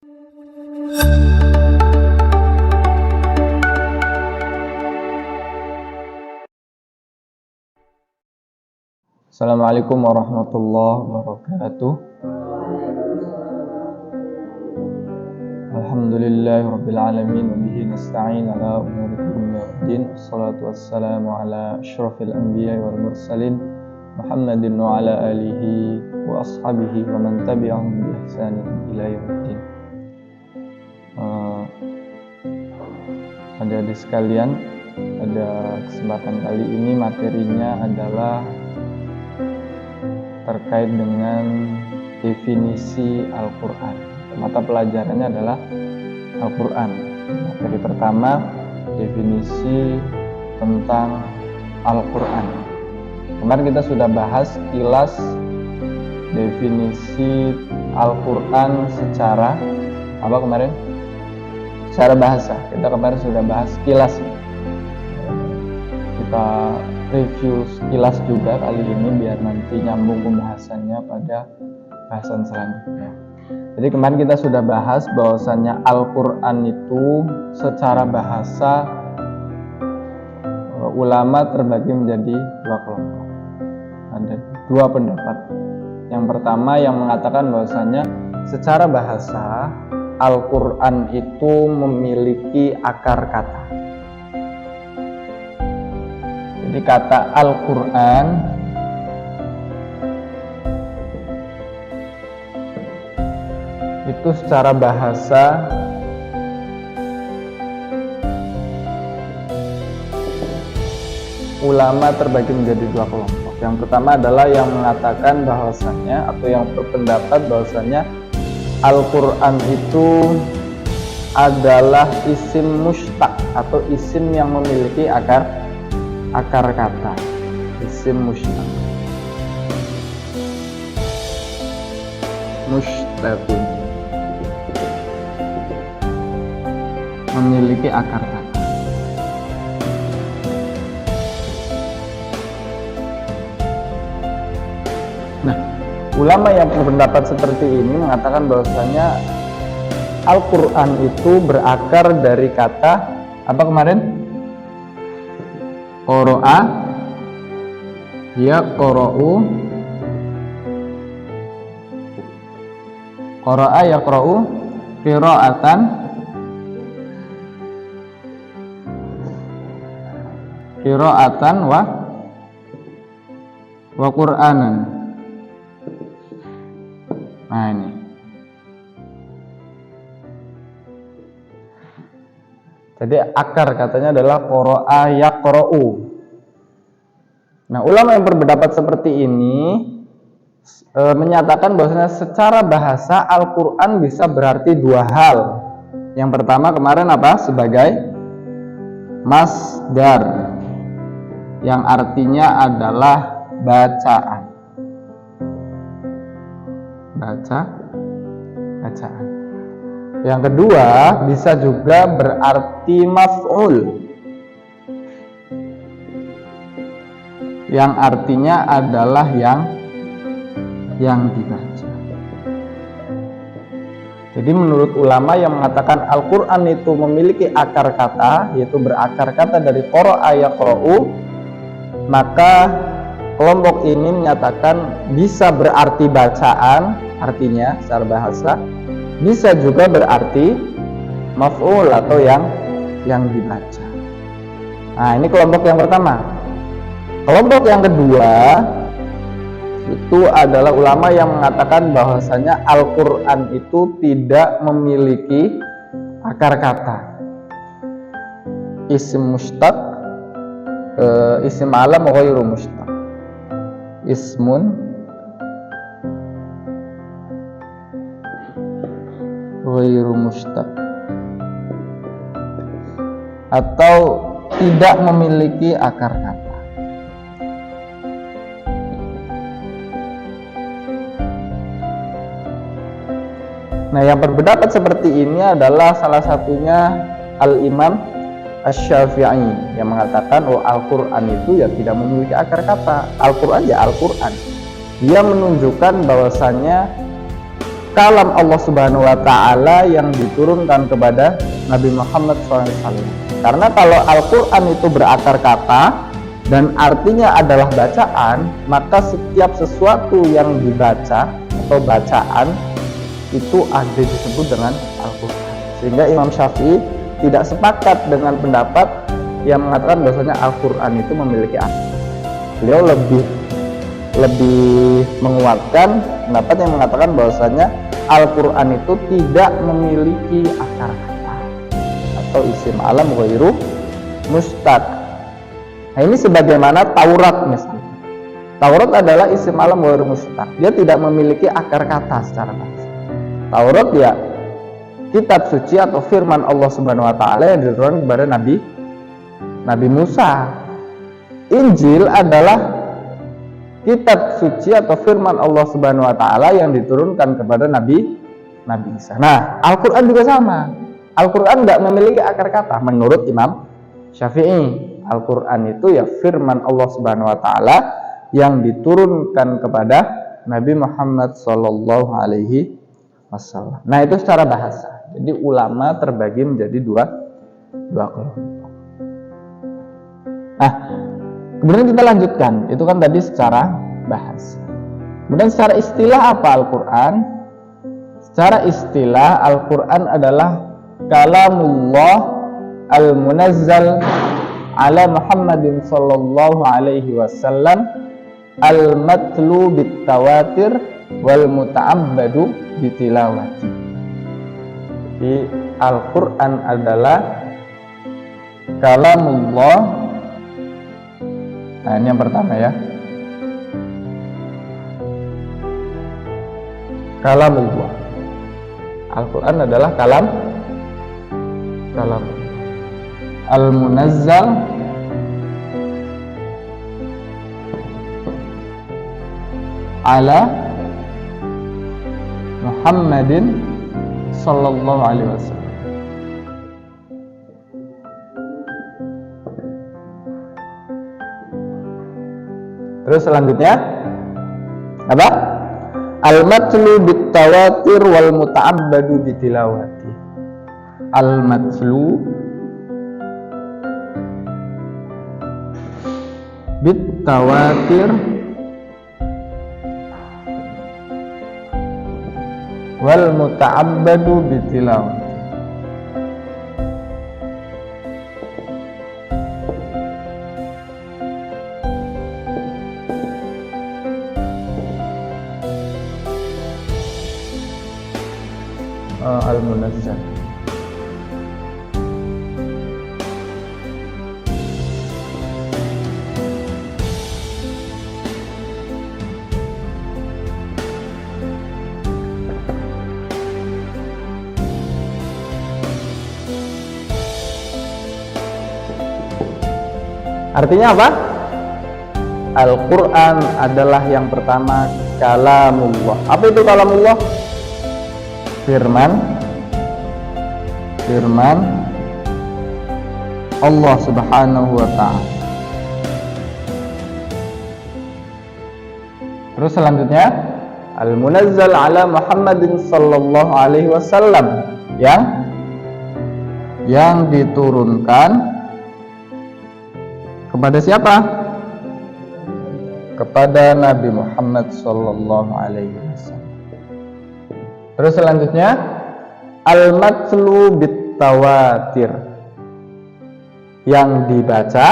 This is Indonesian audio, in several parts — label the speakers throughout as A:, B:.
A: Assalamualaikum warahmatullahi wabarakatuh. Alhamdulillahirabbil alamin wa bihi nasta'in ala umuri dunya waddin. Wassalatu wassalamu ala asyrafil anbiya'i wal mursalin Muhammadin wa ala alihi wa ashabihi wa man tabi'ahum bi ihsanin ila yaumiddin. Adik-adik sekalian, pada kesempatan kali ini materinya adalah terkait dengan definisi Al-Quran. Mata pelajarannya adalah Al-Quran. Materi pertama, definisi tentang Al-Quran. Kemarin kita sudah bahas kilas definisi Al-Quran secara apa kemarin? Secara bahasa. Kita kemarin sudah bahas kilas. Kita review sekilas juga kali ini biar nanti nyambung pembahasannya pada bahasan selanjutnya. Jadi kemarin kita sudah bahas bahwasannya Al-Quran itu secara bahasa ulama terbagi menjadi dua kelompok. Ada dua pendapat. Yang pertama yang mengatakan bahwasannya secara bahasa Al-Quran itu memiliki akar kata. Jadi kata Al-Quran itu secara bahasa ulama terbagi menjadi dua kelompok. Yang pertama adalah yang mengatakan bahwasannya atau yang berpendapat bahwasannya Al-Quran itu adalah isim mushtaq atau isim yang memiliki akar kata, isim mushtaq, mushtaqun, memiliki akar kata. Nah, ulama yang berpendapat seperti ini mengatakan bahwasanya Al-Quran itu berakar dari kata apa kemarin? Qoro'a, ya qoro'u, qoro'a ya qoro'u, qira'atan, qira'atan wa Qur'anan. Nah ini. Jadi akar katanya adalah qoro'a yaqro'u. Nah, ulama yang berpendapat seperti ini menyatakan bahwasanya secara bahasa Al-Quran bisa berarti dua hal. Yang pertama kemarin apa? Sebagai masdar, yang artinya adalah bacaan. Bacaan. Yang kedua bisa juga berarti maf'ul, yang artinya adalah yang dibaca. Jadi menurut ulama yang mengatakan Al-Quran itu memiliki akar kata, yaitu berakar kata dari qoro'a yaqro'u, maka kelompok ini menyatakan bisa berarti bacaan, artinya secara bahasa, bisa juga berarti maf'ul atau yang dibaca. Nah, ini kelompok yang pertama. Kelompok yang kedua itu adalah ulama yang mengatakan bahwasanya Al-Quran itu tidak memiliki akar kata. Isim mushtaq, isim alam ghairu mushtaq. Ismun ghairu mushtaq, atau tidak memiliki akar kata. Nah, yang berpendapat seperti ini adalah salah satunya Al-Imam Asy-Syafi'i yang mengatakan Al-Quran itu ya tidak memiliki akar kata. Al-Quran ya Al-Quran. Dia menunjukkan bahwasannya kalam Allah Subhanahu wa taala yang diturunkan kepada Nabi Muhammad SAW. Karena kalau Al-Qur'an itu berakar kata dan artinya adalah bacaan, maka setiap sesuatu yang dibaca atau bacaan itu ada disebut dengan Al-Qur'an. Sehingga Imam Syafi'i tidak sepakat dengan pendapat yang mengatakan bahwasanya Al-Qur'an itu memiliki akar. Beliau lebih menguatkan pendapat yang mengatakan bahwasanya Al-Qur'an itu tidak memiliki akar kata atau isim alam ghairu mustaq. Nah, ini sebagaimana Taurat misalnya. Taurat adalah isim alam ghairu mustaq. Dia tidak memiliki akar kata secara bahasa. Taurat ya kitab suci atau firman Allah Subhanahu wa taala yang diturunkan kepada Nabi Musa. Injil adalah kitab suci atau firman Allah Subhanahu wa taala yang diturunkan kepada Nabi Isa. Nah, Al-Qur'an juga sama. Al-Qur'an enggak memiliki akar kata menurut Imam Syafi'i. Al-Qur'an itu ya firman Allah Subhanahu wa taala yang diturunkan kepada Nabi Muhammad sallallahu alaihi wasallam. Nah, itu secara bahasa. Jadi ulama terbagi menjadi dua kelompok. Nah, kemudian kita lanjutkan. Itu kan tadi secara bahasa. Kemudian secara istilah apa Al-Qur'an? Secara istilah Al-Qur'an adalah kalamullah al-munazzal ala Muhammadin sallallahu alaihi wasallam al-matlu bit-tawatir wal muta'abbadu bitilawati. Jadi Al-Qur'an adalah kalamullah. Nah, ini yang pertama ya. Kalamullah. Al-Qur'an adalah kalam al-munazzal ala Muhammadin sallallahu alaihi wasallam. Terus selanjutnya apa? Al-matlu bit-tawatir wal muta'abbadu bitilawati. Al-matlu bit-tawatir wal muta'abbadu bitilawati. Al-munazzal. Artinya apa? Al-Qur'an adalah yang pertama kalamullah. Apa itu kalamullah? Firman Allah Subhanahu wa ta'ala. Terus selanjutnya al-munazzal ala Muhammadin sallallahu alaihi wasallam, yang diturunkan kepada siapa? Kepada Nabi Muhammad sallallahu alaihi wasallam. Terus selanjutnya al-matlu bit-tawatir, yang dibaca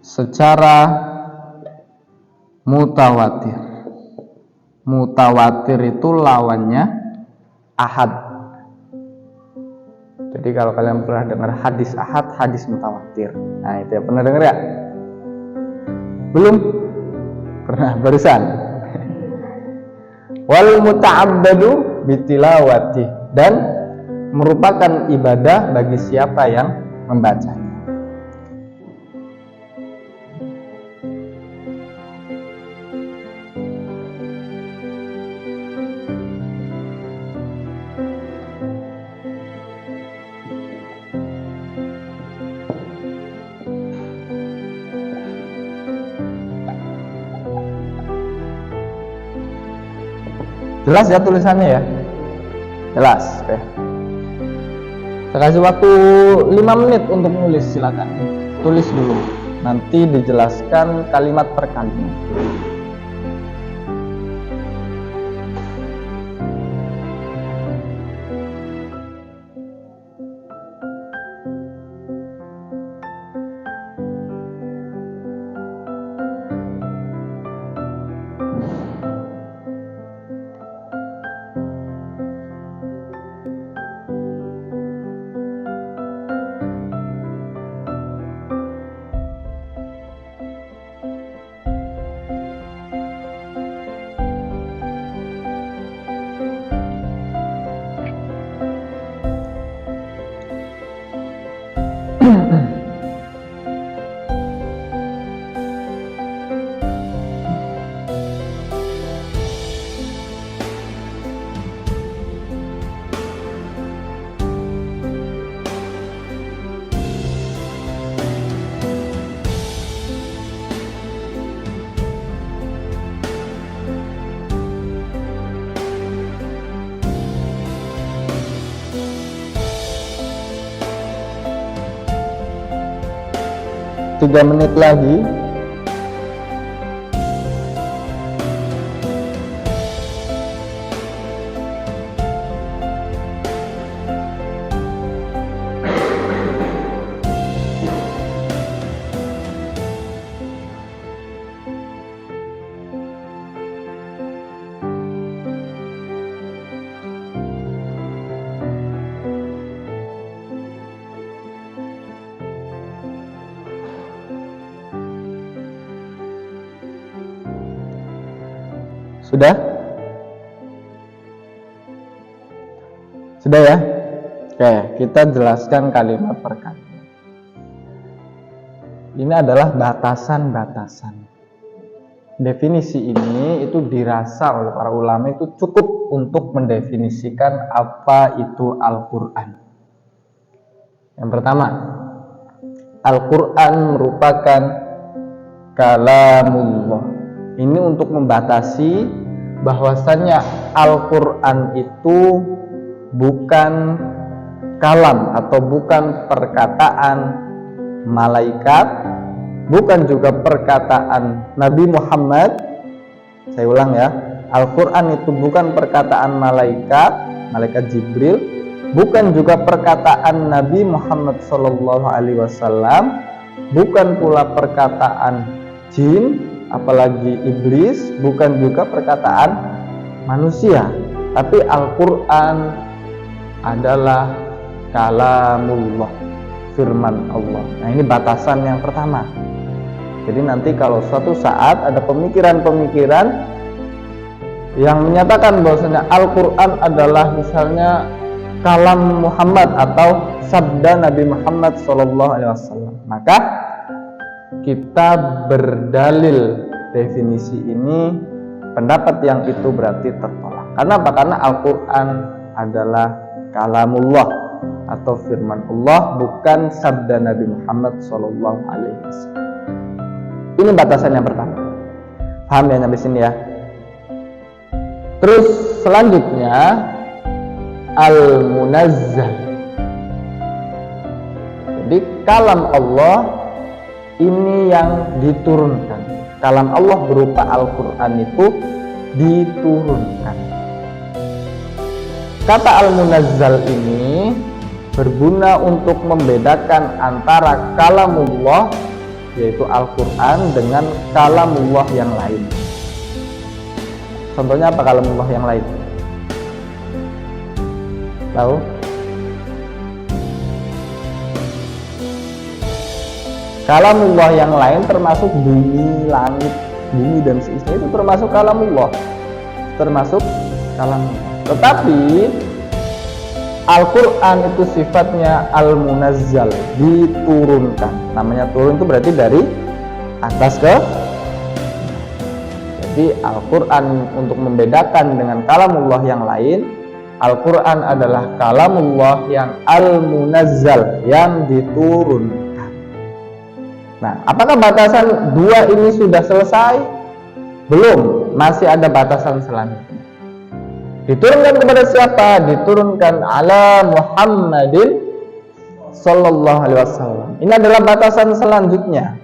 A: secara mutawatir. Mutawatir itu lawannya ahad. Jadi kalau kalian pernah dengar hadis ahad, hadis mutawatir. Nah, itu ya, pernah dengar ya? Belum? Pernah barusan. Wal muta'abbadu bitilawati, dan merupakan ibadah bagi siapa yang membacanya. Jelas ya tulisannya ya? Jelas. Oke. Saya kasih waktu 5 menit untuk nulis, silakan. Tulis dulu. Nanti dijelaskan kalimat per kalimat. Tiga menit lagi. Sudah? Sudah ya? Oke, kita jelaskan kalimat per kalimat. Ini adalah batasan-batasan. Definisi ini itu dirasa oleh para ulama itu cukup untuk mendefinisikan apa itu Al-Quran. Yang pertama, Al-Quran merupakan kalamullah. Ini untuk membatasi bahwasannya Al-Quran itu bukan kalam atau bukan perkataan malaikat, bukan juga perkataan Nabi Muhammad. Saya ulang ya, Al-Quran itu bukan perkataan malaikat Jibril, bukan juga perkataan Nabi Muhammad SAW, bukan pula perkataan jin, apalagi iblis, bukan juga perkataan manusia, tapi Al-Quran adalah kalamullah, firman Allah. Nah, ini batasan yang pertama. Jadi nanti kalau suatu saat ada pemikiran-pemikiran yang menyatakan bahwasanya Al-Quran adalah misalnya kalam Muhammad atau sabda Nabi Muhammad SAW, maka kita berdalil definisi ini, pendapat yang itu berarti tertolak. Karena apa? Karena Al-Quran adalah kalamullah atau firman Allah, bukan sabda Nabi Muhammad SAW. Ini batasan yang pertama. Paham ya sampai sini ya? Terus selanjutnya Al-Munazzal. Jadi kalam Allah ini yang diturunkan. Kalam Allah berupa Al-Quran itu diturunkan. Kata Al-Munazzal ini berguna untuk membedakan antara kalamullah, yaitu Al-Quran, dengan kalamullah yang lain. Contohnya apa kalamullah yang lain? Tahu? Kalamullah yang lain termasuk bumi, langit, bumi dan seisinya, itu termasuk kalamullah, termasuk kalamullah. Tetapi Al-Quran itu sifatnya Al-Munazzal, diturunkan. Namanya turun itu berarti dari atas ke. Jadi Al-Quran untuk membedakan dengan kalamullah yang lain, Al-Quran adalah kalamullah yang Al-Munazzal, yang diturunkan. Nah, apakah batasan dua ini sudah selesai? Belum, masih ada batasan selanjutnya. Diturunkan kepada siapa? Diturunkan ala Muhammadin sallallahu alaihi wasallam. Ini adalah batasan selanjutnya,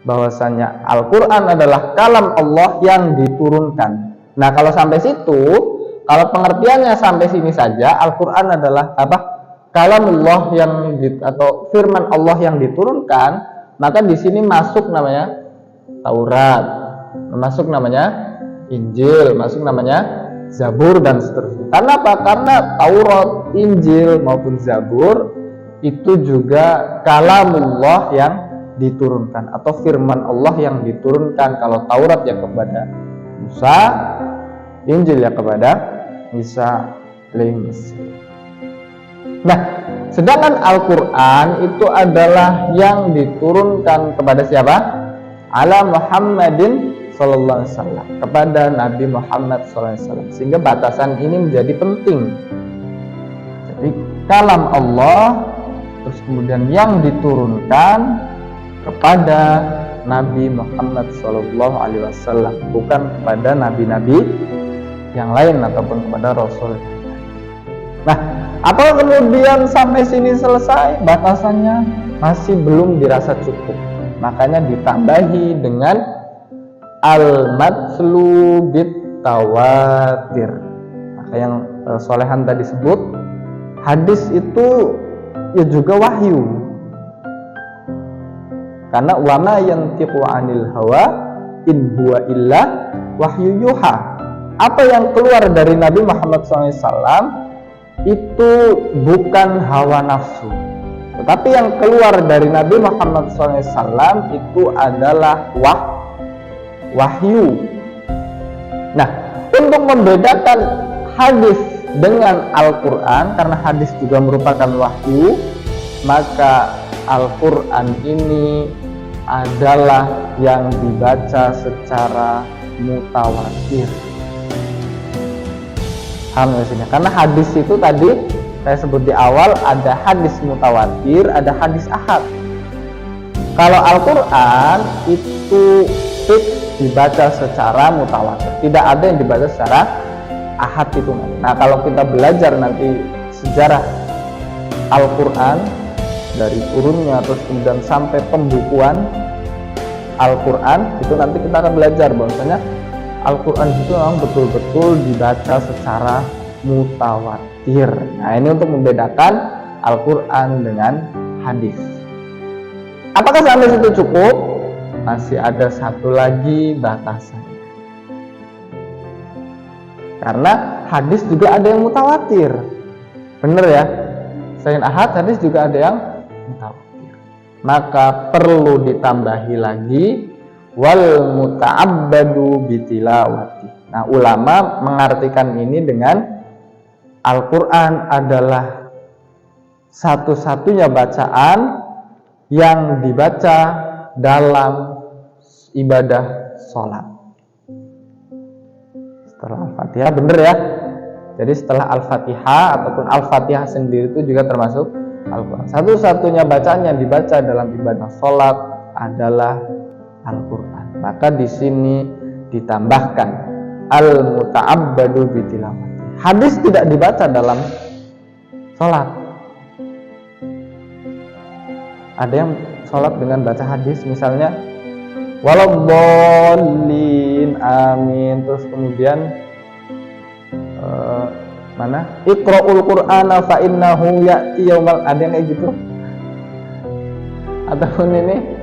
A: bahwasanya Al-Quran adalah kalam Allah yang diturunkan. Nah, kalau sampai situ, kalau pengertiannya sampai sini saja, Al-Quran adalah apa? Kalamullah atau firman Allah yang diturunkan, maka di sini masuk namanya Taurat, masuk namanya Injil, masuk namanya Zabur dan seterusnya. Karena apa? Karena Taurat, Injil maupun Zabur itu juga kalamullah yang diturunkan atau firman Allah yang diturunkan. Kalau Taurat ya kepada Musa, Injil ya kepada Isa alaihissalam. Nah, sedangkan Al-Quran itu adalah yang diturunkan kepada siapa? Ala Muhammadin sallallahu alaihi wasallam, kepada Nabi Muhammad sallallahu alaihi wasallam. Sehingga batasan ini menjadi penting. Jadi kalam Allah, terus kemudian yang diturunkan kepada Nabi Muhammad sallallahu alaihi wasallam, bukan kepada nabi-nabi yang lain ataupun kepada rasul. Nah, apa kemudian sampai sini selesai? Batasannya masih belum dirasa cukup. Makanya ditambahi dengan al-matlu bit tawatir. Maka yang Solehan tadi sebut, hadis itu ya juga wahyu. Karena wama yantiqu 'anil hawa in huwa illa wahyu yuha. Apa yang keluar dari Nabi Muhammad SAW itu bukan hawa nafsu, tetapi yang keluar dari Nabi Muhammad SAW itu adalah wahyu. Nah, untuk membedakan hadis dengan Al-Quran, karena hadis juga merupakan wahyu, maka Al-Quran ini adalah yang dibaca secara mutawatir. Karena hadis itu tadi saya sebut di awal, ada hadis mutawatir, ada hadis ahad. Kalau Al-Quran itu fix dibaca secara mutawatir, tidak ada yang dibaca secara ahad itu. Nah, kalau kita belajar nanti sejarah Al-Quran dari turunnya terus kemudian sampai pembukuan Al-Quran, itu nanti kita akan belajar bahwasanya Al-Quran itu memang betul-betul dibaca secara mutawatir. Nah, ini untuk membedakan Al-Quran dengan hadis. Apakah sampai situ cukup? Masih ada satu lagi batasan. Karena hadis juga ada yang mutawatir. Bener ya? Selain ahad, hadis juga ada yang mutawatir. Maka perlu ditambahi lagi wal muta'abbadu bitilawati. Nah, ulama mengartikan ini dengan Al-Quran adalah satu-satunya bacaan yang dibaca dalam ibadah sholat. Setelah Al-Fatihah, bener ya? Jadi setelah Al-Fatihah ataupun Al-Fatihah sendiri itu juga termasuk Al-Quran. Satu-satunya bacaan yang dibaca dalam ibadah sholat adalah Al-Quran. Maka di sini ditambahkan al-muta'abbadu bitilawati. Hadis tidak dibaca dalam sholat. Ada yang sholat dengan baca hadis, misalnya waladdallin amin, terus kemudian mana iqra'ul qur'ana fa innahu ya'ti yaumal, ada yang kayak gitu. Ataupun ini